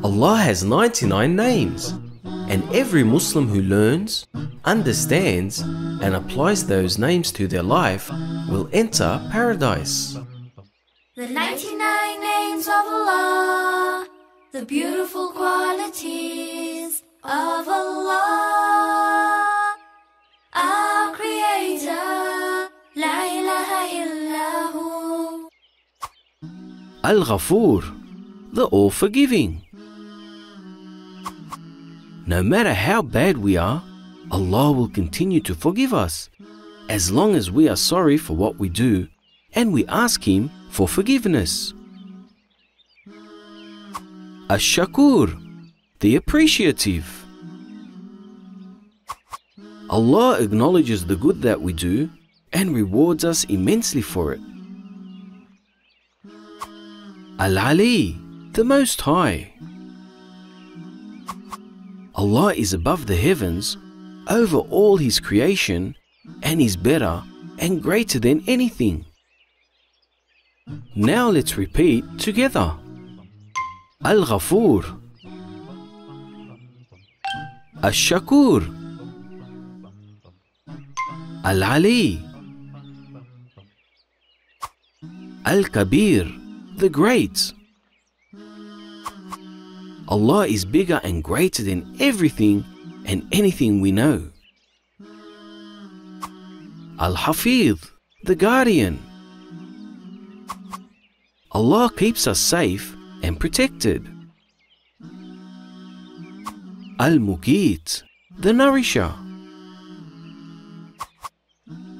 Allah has 99 names, and every Muslim who learns, understands, and applies those names to their life will enter paradise. The 99 names of Allah, the beautiful qualities of Allah, our Creator, La ilaha illahu. Al-Ghafoor, the all-forgiving. No matter how bad we are, Allah will continue to forgive us, as long as we are sorry for what we do and we ask Him for forgiveness. Ash-Shakur, the appreciative. Allah acknowledges the good that we do and rewards us immensely for it. Al-Ali, the Most High. Allah is above the heavens, over all His creation, and is better and greater than anything. Now let's repeat together. Al-Ghafoor, Ash-Shakur, Al-Ali, Al-Kabir, the Great. Allah is bigger and greater than everything and anything we know. Al-Hafiz, the Guardian. Allah keeps us safe and protected. Al-Muqit, the Nourisher.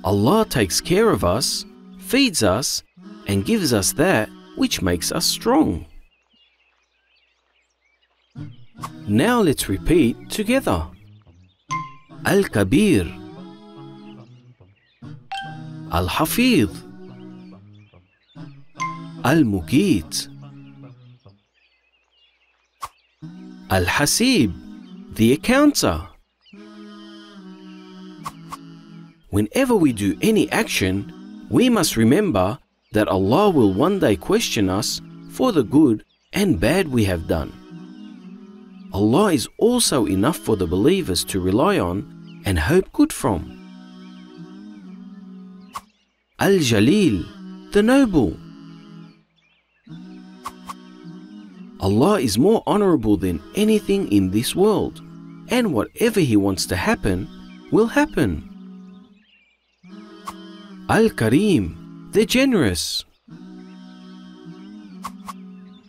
Allah takes care of us, feeds us, and gives us that which makes us strong. Now let's repeat together. Al-Kabir, Al-Hafiz, Al-Muqit, Al-Hasib, the Accounter. Whenever we do any action, we must remember that Allah will one day question us for the good and bad we have done. Allah is also enough for the believers to rely on and hope good from. Al-Jalil, the Noble. Allah is more honorable than anything in this world, and whatever He wants to happen will happen. Al-Kareem, the Generous.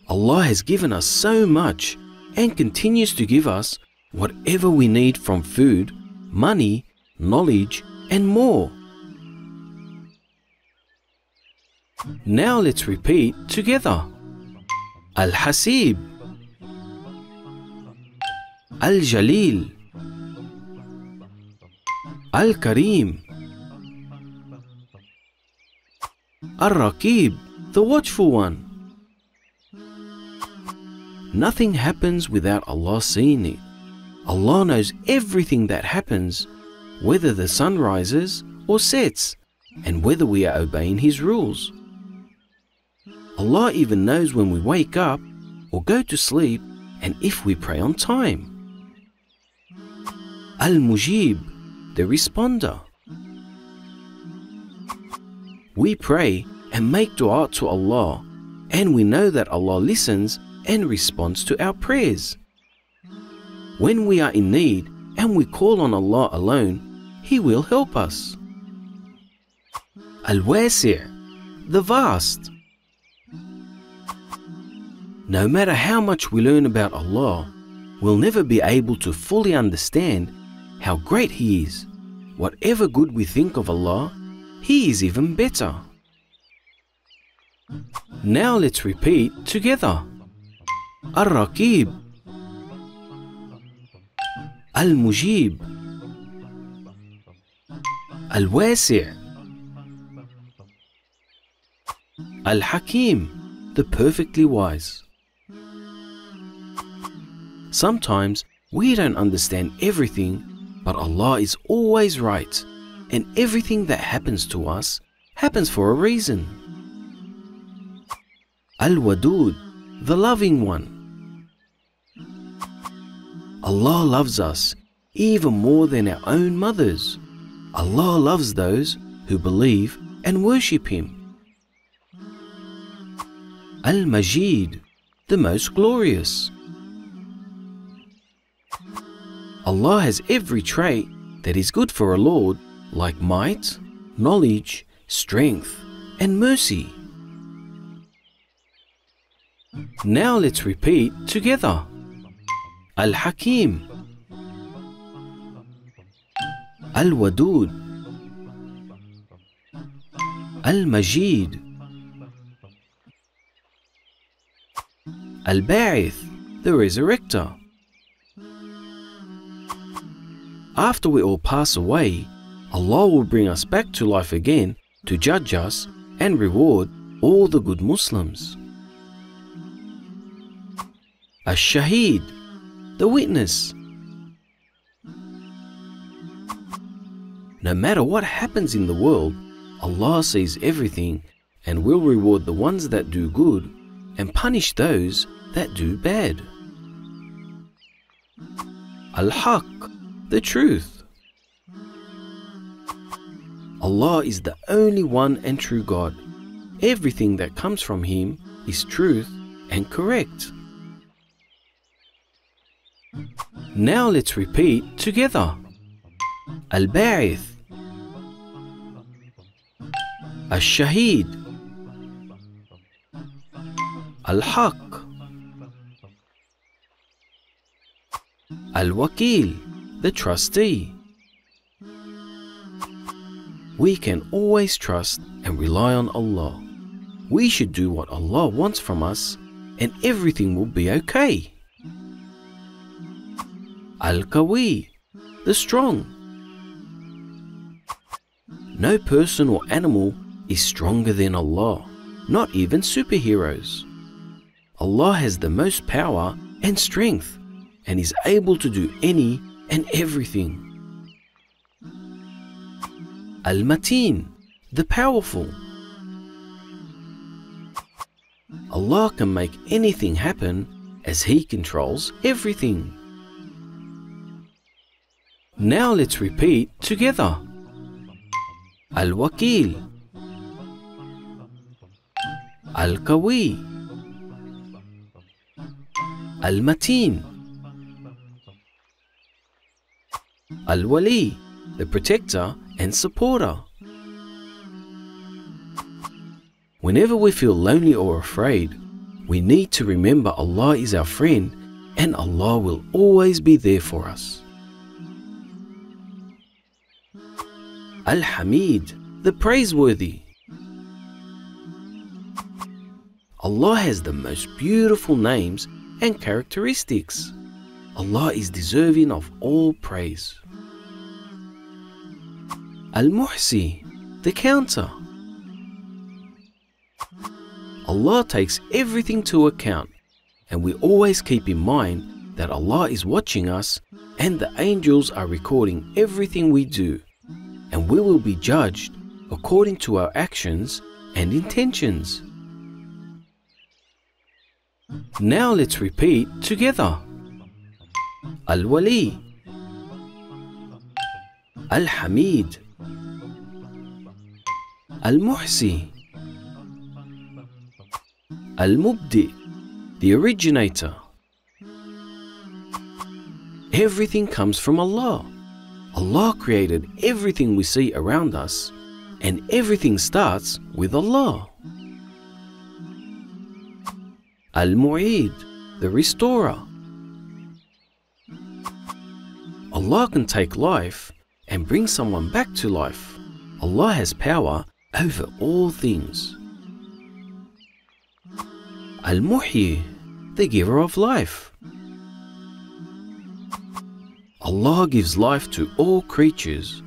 Allah has given us so much and continues to give us whatever we need from food, money, knowledge, and more. Now let's repeat together. Al-Hasib, Al-Jalil, Al-Kareem, Al-Raqib, the Watchful One. Nothing happens without Allah seeing it. Allah knows everything that happens, whether the sun rises or sets, and whether we are obeying His rules. Allah even knows when we wake up or go to sleep and if we pray on time. Al-Mujib, the Responder. We pray and make dua to Allah, and we know that Allah listens and responds to our prayers. When we are in need and we call on Allah alone, He will help us. Al-Wasi', the Vast. No matter how much we learn about Allah, we'll never be able to fully understand how great He is. Whatever good we think of Allah, He is even better. Now let's repeat together. Al-Raqib, Al-Mujib, Al-Wasi', Al-Hakim, the Perfectly Wise. Sometimes we don't understand everything, but Allah is always right, and everything that happens to us happens for a reason. Al-Wadud, the Loving One. Allah loves us even more than our own mothers. Allah loves those who believe and worship Him. Al-Majid, the most glorious. Allah has every trait that is good for a Lord, like might, knowledge, strength, and mercy. Now let's repeat together. Al-Hakim, Al-Wadud, Al-Majid, Al-Ba'ith, the Resurrector. After we all pass away, Allah will bring us back to life again to judge us and reward all the good Muslims. Ash-Shaheed, the witness. No matter what happens in the world, Allah sees everything and will reward the ones that do good and punish those that do bad. Al-Haq, the truth. Allah is the only one and true God. Everything that comes from Him is truth and correct. Now let's repeat together. Al-Ba'ith, Al-Shaheed, Al-Haq, Al-Wakil, the trustee. We can always trust and rely on Allah. We should do what Allah wants from us and everything will be okay. Al-Qawi, the strong. No person or animal is stronger than Allah, not even superheroes. Allah has the most power and strength and is able to do any and everything. Al-Mateen, the powerful. Allah can make anything happen as He controls everything. Now let's repeat together. Al-Wakil, Al-Qawi, Al-Mateen, Al-Wali, the protector and supporter. Whenever we feel lonely or afraid, we need to remember Allah is our friend and Allah will always be there for us. Al-Hamid, the praiseworthy. Allah has the most beautiful names and characteristics. Allah is deserving of all praise. Al-Muhsi, the counter. Allah takes everything to account, and we always keep in mind that Allah is watching us and the angels are recording everything we do, and we will be judged according to our actions and intentions. Now let's repeat together. Al-Wali, Al-Hamid, Al-Muhsi, Al-Mubdi, the originator. Everything comes from Allah. Allah created everything we see around us, and everything starts with Allah. Al-Mu'id, the restorer. Allah can take life and bring someone back to life. Allah has power over all things. Al-Muhyi, the giver of life. Allah gives life to all creatures.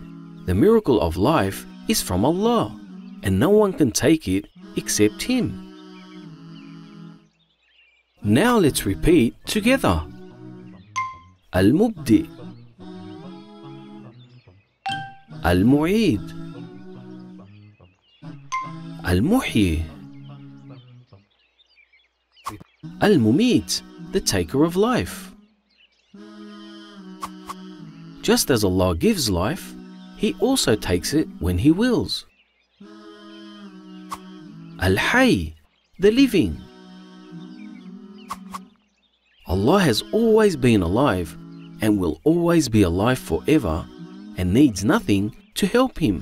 The miracle of life is from Allah, and no one can take it except Him. Now let's repeat together. Al-Mubdi, Al-Mu'id, Al-Muhyi, Al-Mumit, the taker of life. Just as Allah gives life, He also takes it when He wills. Al-Hayy, the living. Allah has always been alive and will always be alive forever and needs nothing to help Him.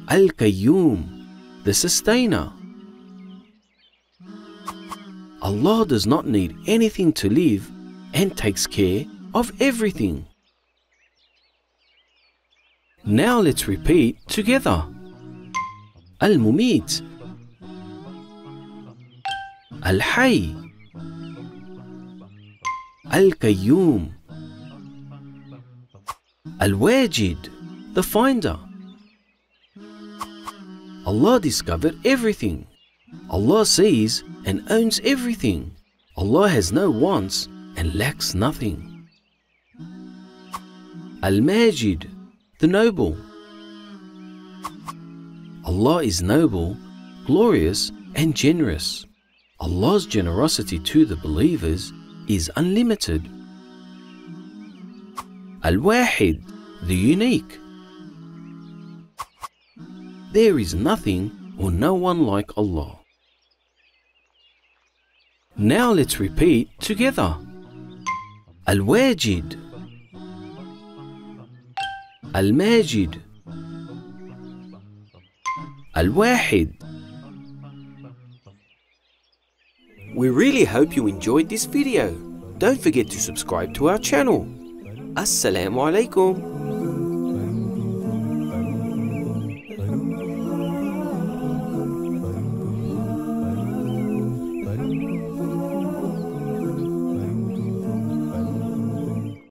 Al-Qayyum, the sustainer. Allah does not need anything to live and takes care of everything. Now let's repeat together. Al-Mumit, Al-Hayy, Al-Qayyum, Al-Wajid, the finder. Allah discovered everything. Allah sees and owns everything. Allah has no wants and lacks nothing. Al-Majid, the noble. Allah is noble, glorious and generous. Allah's generosity to the believers is unlimited. Al-Wahid, the unique. There is nothing or no one like Allah. Now let's repeat together. Al-Wajid, Al-Majid, Al-Wahid. We really hope you enjoyed this video. Don't forget to subscribe to our channel. Assalamu alaikum.